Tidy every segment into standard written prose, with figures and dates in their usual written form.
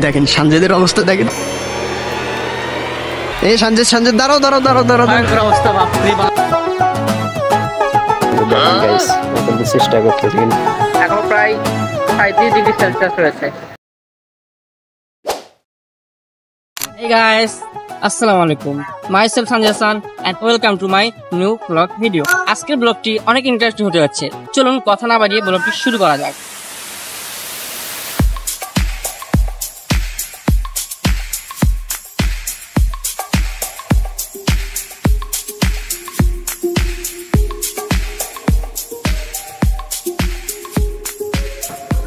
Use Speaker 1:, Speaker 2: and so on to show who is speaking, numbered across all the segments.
Speaker 1: দেখেন সঞ্জয়দের অবস্থা দেখেন। এই সঞ্জয় দাঁড়াও অবস্থা চেষ্টা করতেছি
Speaker 2: এখন প্রায় 37 ডিগ্রি সেলসিয়াস রয়েছে। Hey guys, আসসালামু আলাইকুম। Myself Sanjay Hasan and welcome to my new vlog video. আজকের ব্লগটি অনেক ইন্টারেস্টিং হতে যাচ্ছে। চলুন কথা না বাড়িয়ে ব্লগটি শুরু করা যাক।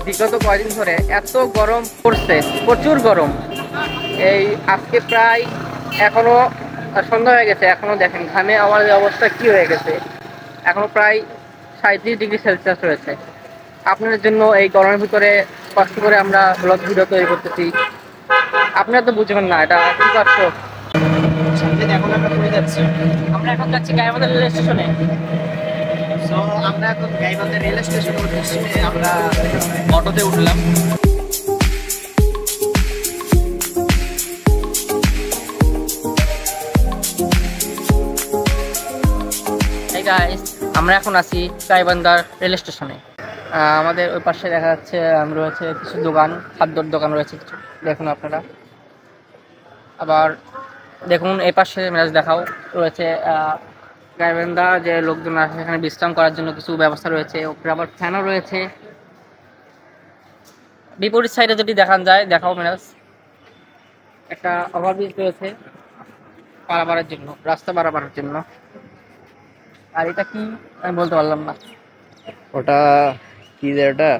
Speaker 2: বিগত কয়েকদিন ধরে এত গরম পড়ছে, প্রচুর গরম। এই আজকে প্রায় এখনো সন্ধ্যা হয়ে গেছে, এখনো দেখেন ঘামে আমার অবস্থা কি হয়ে গেছে। এখনো প্রায় 37 ডিগ্রি সেলসিয়াস রয়েছে। আপনাদের জন্য এই গরমের ভিতরে কষ্ট করে আমরা ব্লগ ভিডিও তৈরি করতেছি। আপনারা তো বুঝবেন না এটা কি কষ্ট। আমরা এখন যাচ্ছি গাইবান্ধা রেল স্টেশনে।
Speaker 1: আমরা এখন গাইবান্ধা রেল স্টেশনে উঠেছি, আমরা
Speaker 2: অটোতে উঠলাম। আমরা এখন আছি গাইবান্ধার রেল স্টেশনে। আমাদের ওই পাশে দেখা যাচ্ছে রয়েছে কিছু দোকান, খাদ্যর দোকান রয়েছে কিছু, দেখুন আপনারা। আবার দেখুন এই পাশে ম্যাচ দেখাও রয়েছে গাইবান্ধা যে লোকজন আসে সেখানে বিশ্রাম করার জন্য কিছু ব্যবস্থা রয়েছে। ওপরে আবার ফ্যানও রয়েছে। বিপরীত সাইডে যদি দেখান যায়, দেখাও ম্যাচ, একটা ওভারব্রিজ রয়েছে পারাবারের জন্য, রাস্তা পারাবারের জন্য। আর এটা কি আমি বলতে পারলাম না,
Speaker 1: ওটা কি যে ওটা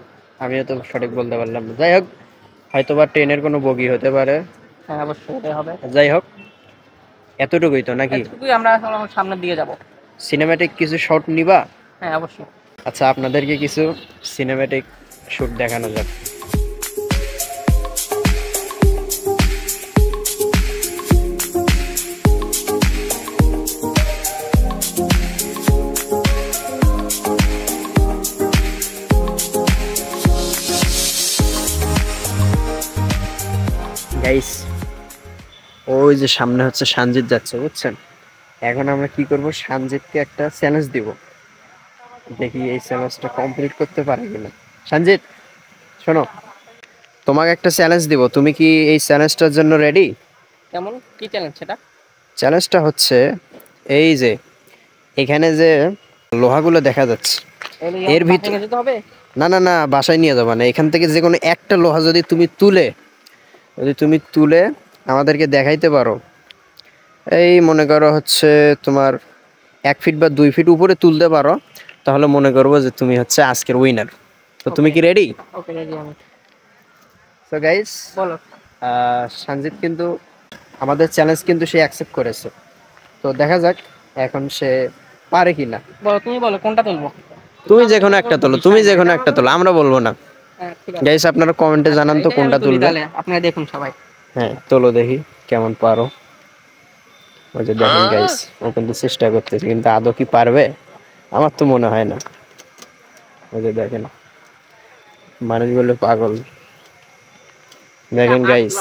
Speaker 1: আমিও তো সঠিক বলতে পারলাম না। যাই হোক, হয়তোবা ট্রেনের কোনো বগি হতে পারে।
Speaker 2: হ্যাঁ অবশ্যই এটাই হবে।
Speaker 1: যাই হোক, এতটুকুই তো নাকি?
Speaker 2: এতটুকুই। আমরা এখন সামনের দিকে যাব।
Speaker 1: সিনেম্যাটিক কিছু শট নিবা?
Speaker 2: হ্যাঁ অবশ্যই।
Speaker 1: আচ্ছা, আপনাদেরকে কিছু সিনেম্যাটিক শুট দেখানো যাক। গাইস, ওই যে সামনে হচ্ছে সঞ্জিত যাচ্ছে, বুঝছেন? এখন আমরা কি করব, সঞ্জিতকে একটা চ্যালেঞ্জ দিব, দেখি এই চ্যালেঞ্জটা কমপ্লিট করতে পারে কিনা। সঞ্জিত শোনো, তোমাকে একটা চ্যালেঞ্জ দিব, তুমি কি এই চ্যালেঞ্জটার জন্য রেডি?
Speaker 2: কেমন কি চ্যালেঞ্জ সেটা?
Speaker 1: চ্যালেঞ্জটা হচ্ছে এই যে এখানে যে লোহাগুলো দেখা যাচ্ছে এর ভিতরে
Speaker 2: হবে
Speaker 1: না না না, বাসায় নিয়ে যাবা না। এখান থেকে যে কোনো একটা লোহা যদি তুমি তুলে আমাদেরকে দেখাইতে পারো, এই মনে করো হচ্ছে তোমার 1 ফিট বা 2 ফিট উপরে তুলতে পারো, তাহলে মনে করবো যে তুমি হচ্ছে আজকের উইনার। তো তুমি কি রেডি?
Speaker 2: ওকে, রেডি আমি।
Speaker 1: সো গাইস,
Speaker 2: বলো।
Speaker 1: সঞ্জিত কিন্তু আমাদের চ্যালেঞ্জ কিন্তু সে অ্যাকসেপ্ট করেছে, তো দেখা যাক এখন সে পারে কিনা।
Speaker 2: বলো, তুমি বলো কোনটা তুলবো।
Speaker 1: তুমি যে কোনো একটা তোলো, আমরা বলবো না। গাইস, আপনারা কমেন্টে জানান তো কোনটা তুলবে।
Speaker 2: আপনারা দেখুন সবাই।
Speaker 1: হ্যাঁ তোলো, দেখি কেমন পারো। ওই যে দেখেন গাইস, ও কিন্তু চেষ্টা করতেছে, কিন্তু আদৌ কি পারবে? আমার তো মনে হয় না। ওই যে দেখেন, মানুষগুলো পাগল। দেখেন গাইস,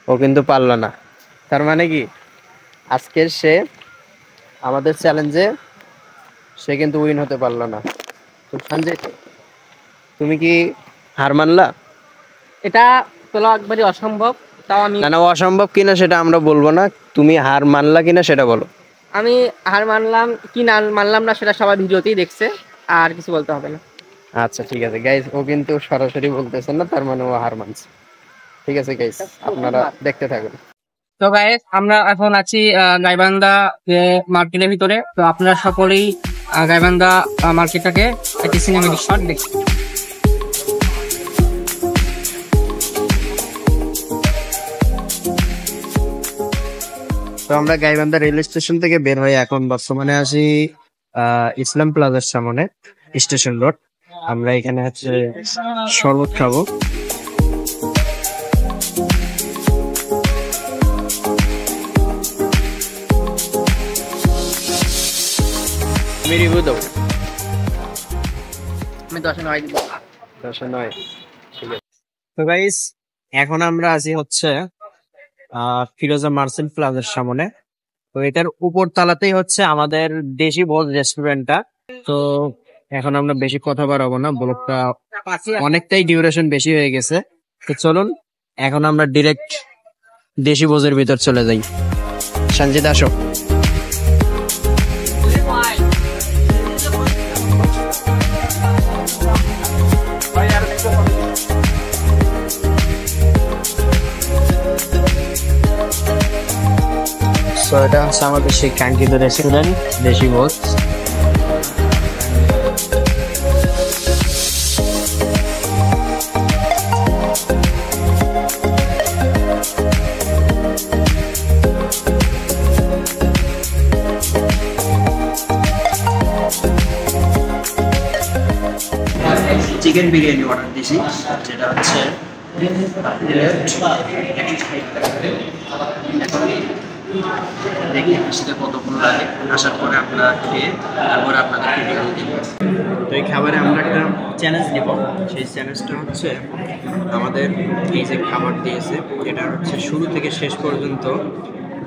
Speaker 1: ও কিন্তু পারলো না। তার মানে কি আজকের সে আমাদের চ্যালেঞ্জে সে কিন্তু উইন হতে পারলো না। তো সঞ্জয়, তুমি কি হার মানলা?
Speaker 2: এটা তোলা একবারই অসম্ভব। তাও আমি
Speaker 1: না, অসম্ভব কিনা সেটা আমরা বলবো না, তুমি হার মানলা কিনা সেটা বলো।
Speaker 2: আমি হার মানলাম কি না মানলাম না সেটা সবাই ভিডিওতেই দেখছে, আর কিছু বলতে হবে না।
Speaker 1: আচ্ছা ঠিক আছে গাইস, ও কিন্তু সরাসরি বলতেছে না, তার মানে ও হার মানছে। ঠিক আছে গাইস, আপনারা দেখতে থাকুন।
Speaker 2: তো গাইস, আমরা এখন আছি গাইবান্ধা মার্কেটের ভিতরে। তো আপনারা সকলেই গাইবান্ধা মার্কেটটাকে একটি সিনেমেটিক শট দেখছি।
Speaker 1: তো আমরা গাইবান্ধা রেল স্টেশন থেকে বের হয়ে এখন বর্তমানে আছি ইসলাম প্লাজার সামনে, স্টেশন রোড। আমরা এখানে হচ্ছে শরবত খাবো।
Speaker 2: আমি 10-9 দিব।
Speaker 1: 909 ঠিক আছে। তো গাইস এখন আমরা আছি হচ্ছে ফিরোজা মার্চেন্ট প্লাজার সামনে। তো এটার উপর তলাতেই হচ্ছে আমাদের দেশি ভোজ রেস্টুরেন্টটা। তো এখন আমরা বেশি কথা বাড়াবো না, ব্লগটা অনেকটাই ডিউরেশন বেশি হয়ে গেছে। তো চলুন এখন আমরা ডিরেক্ট দেশি ভোজের ভিতর চলে যাই। সঞ্জিত আসো। সো এটা হচ্ছে আমাদের সেই কাঙ্ক্ষিত রেস্টুরেন্ট দেশি ভোজ। চিকেন বিরিয়ানি অর্ডার দিয়েছি, যেটা হচ্ছে দেখি আসতে কতক্ষণ লাগে। আসার পরে আপনারা খেয়ে তারপরে আপনাদেরকে রিভিউ দিব। তো এই খাবারে আমরা একটা চ্যালেঞ্জ নিব। সেই চ্যালেঞ্জটা হচ্ছে আমাদের এই যে খাবার দিয়েছে এটা হচ্ছে শুরু থেকে শেষ পর্যন্ত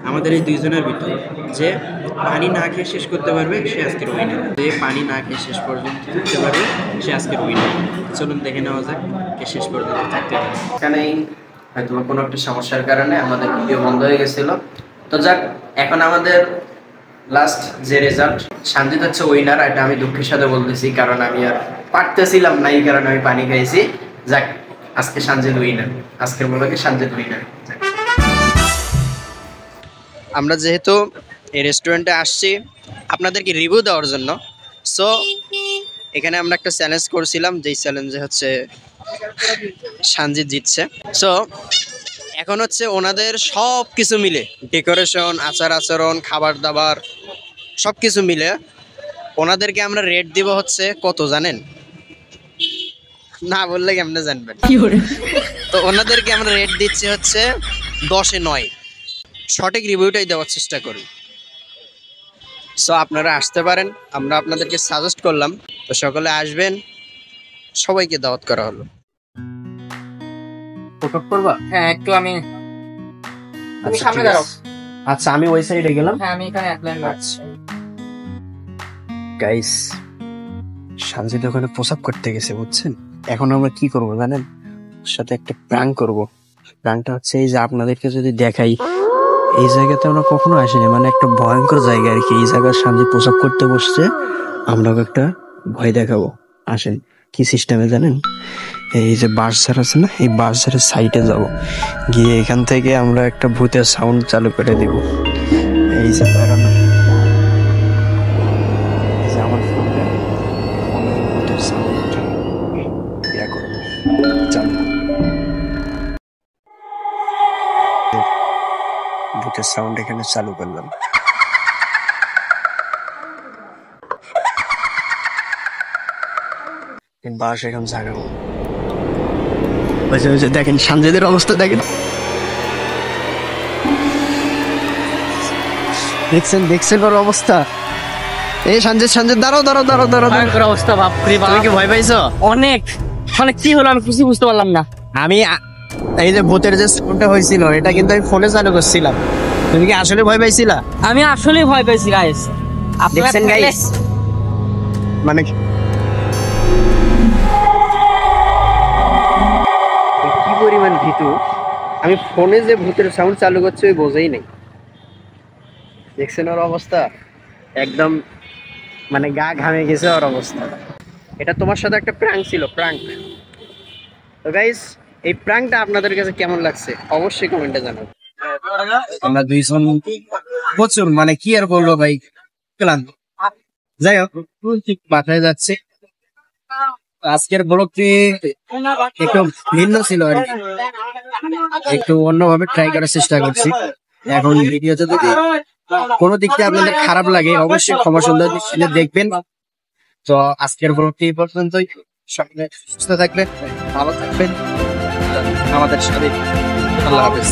Speaker 1: আমাদের এই দুইজনের ভিতর যে পানি না খেয়ে শেষ করতে পারবে সে আজকের উইনার। যে পানি না খেয়ে শেষ পর্যন্ত থাকতে পারবে সে আজকের উইনার। চলুন দেখে নেওয়া যাক কে শেষ পর্যন্ত থাকতে পারবে। এখানেই হয়তো কোনো একটা সমস্যার কারণে আমাদের ভিডিও বন্ধ হয়ে গেছিল। তো যাক, এখন আমাদের লাস্ট যে রেজাল্ট, সঞ্জিত হচ্ছে উইনার। এটা আমি দুঃখের সাথে বলতেছি, কারণ আমি আর পারতেছিলাম না, এই কারণে আমি পানি খাইছি। যাক, আজকে সঞ্জিত উইনার, আজকের ব্লগে সঞ্জিত উইনার। আমরা যেহেতু এই রেস্টুরেন্টে আসছি আপনাদেরকে রিভিউ দেওয়ার জন্য, সো এখানে আমরা একটা চ্যালেঞ্জ করছিলাম, যেই চ্যালেঞ্জে হচ্ছে সঞ্জিত জিতছে। সো এখন হচ্ছে ওনাদের সব কিছু মিলে, ডেকোরেশন, আচার আচরণ, খাবার দাবার সব কিছু মিলে ওনাদেরকে আমরা রেট দিব হচ্ছে কত জানেন? না বললে কেমনে জানবেন? তো ওনাদেরকে আমরা রেট দিচ্ছি হচ্ছে 10-এ 9। সঠিক রিভিউটাই দেওয়ার চেষ্টা করি। সো আপনারা আসতে পারেন, আমরা আপনাদেরকে সাজেস্ট করলাম। তো সকলে আসবেন, সবাইকে দাওয়াত করা হলো। ফটো করবা?
Speaker 2: হ্যাঁ, একটু আমি
Speaker 1: আচ্ছা,
Speaker 2: সামনে
Speaker 1: ঠিক
Speaker 2: দাঁড়াও।
Speaker 1: আছে। আচ্ছা, আমি ওই সাইডে গেলাম।
Speaker 2: হ্যাঁ, আমি এখানে অ্যাপ্লাই করছি।
Speaker 1: গাইস, সঞ্জিত ওখানে প্রসাব করতে গেছে, বুঝছেন? এখন আমরা কি করব জানেন? ওর সাথে একটা প্র্যাঙ্ক করব। প্র্যাঙ্কটা হচ্ছে এই যে আপনাদেরকে যদি দেখাই, এই জায়গাতে আমরা কখনো আসিনি, মানে একটা ভয়ঙ্কর জায়গা আর কি। এই জায়গায় সঞ্জিত প্রসাব করতে বসছে, আমরা একটা ভয় দেখাবো। আসেন, কি সিস্টেমে জানেন? এই যে বাসঝাড় আছে না, এই বাসঝাড়ের সাইডে যাব, গিয়ে এখান থেকে আমরা একটা ভূতের সাউন্ড চালু করে দিব। এই যে দাঁড়ানো, এই যে আমার ফোনটা, ফোনের ভূতের সাউন্ড ইয়া করবো, চালু ভূতের সাউন্ড এখানে চালু করলাম। বাস এখন জাগাবো। দেখেন সঞ্জয়দের অবস্থা, দেখেন, দেখছেন ওর অবস্থা। এই সঞ্জয় দাঁড়াও।
Speaker 2: ভয়ঙ্কর অবস্থা, বাপরে বাপ।
Speaker 1: তুমি কি ভয় পাইছো?
Speaker 2: অনেক, মানে কি হলো আমি কিছু বুঝতে পারলাম না।
Speaker 1: আমি এই যে ভূতের যে সাউন্ডটা হয়েছিল এটা কিন্তু আমি ফোনে চালু করছিলাম। তুমি কি আসলে ভয় পাইছিলা?
Speaker 2: আমি আসলে ভয় পাইছি গাইস।
Speaker 1: দেখছেন গাইস, মানে কি পরিমাণ ভীতু। আমি ফোনে যে ভূতের সাউন্ড চালু করছি ওই বোঝেই নাই। দেখছেন ওর অবস্থা, একদম মানে গা ঘামে গেছে ওর অবস্থা। এটা তোমার সাথে একটা প্র্যাঙ্ক ছিল, প্র্যাঙ্ক। তো গাইস, এই প্র্যাঙ্কটা আপনাদের কাছে কেমন লাগছে অবশ্যই কমেন্টে জানাবেন। আমরা দুইজন প্রচুর, মানে কি আর বলবো ভাই, ক্লান্ত। যাই হোক, মাথায় যাচ্ছে। আজকের ব্লগটি একটু ভিন্ন ছিল আর কি, একটু অন্যভাবে ট্রাই করার চেষ্টা করছি। এখন ভিডিওতে যদি কোনো দিক থেকে আপনাদের খারাপ লাগে অবশ্যই ক্ষমা সুন্দর দৃষ্টিতে দেখবেন। তো আজকের ব্লগটি এই পর্যন্তই। সকলে সুস্থ থাকবেন, ভালো থাকবেন আমাদের সাথে। আল্লাহ হাফেজ।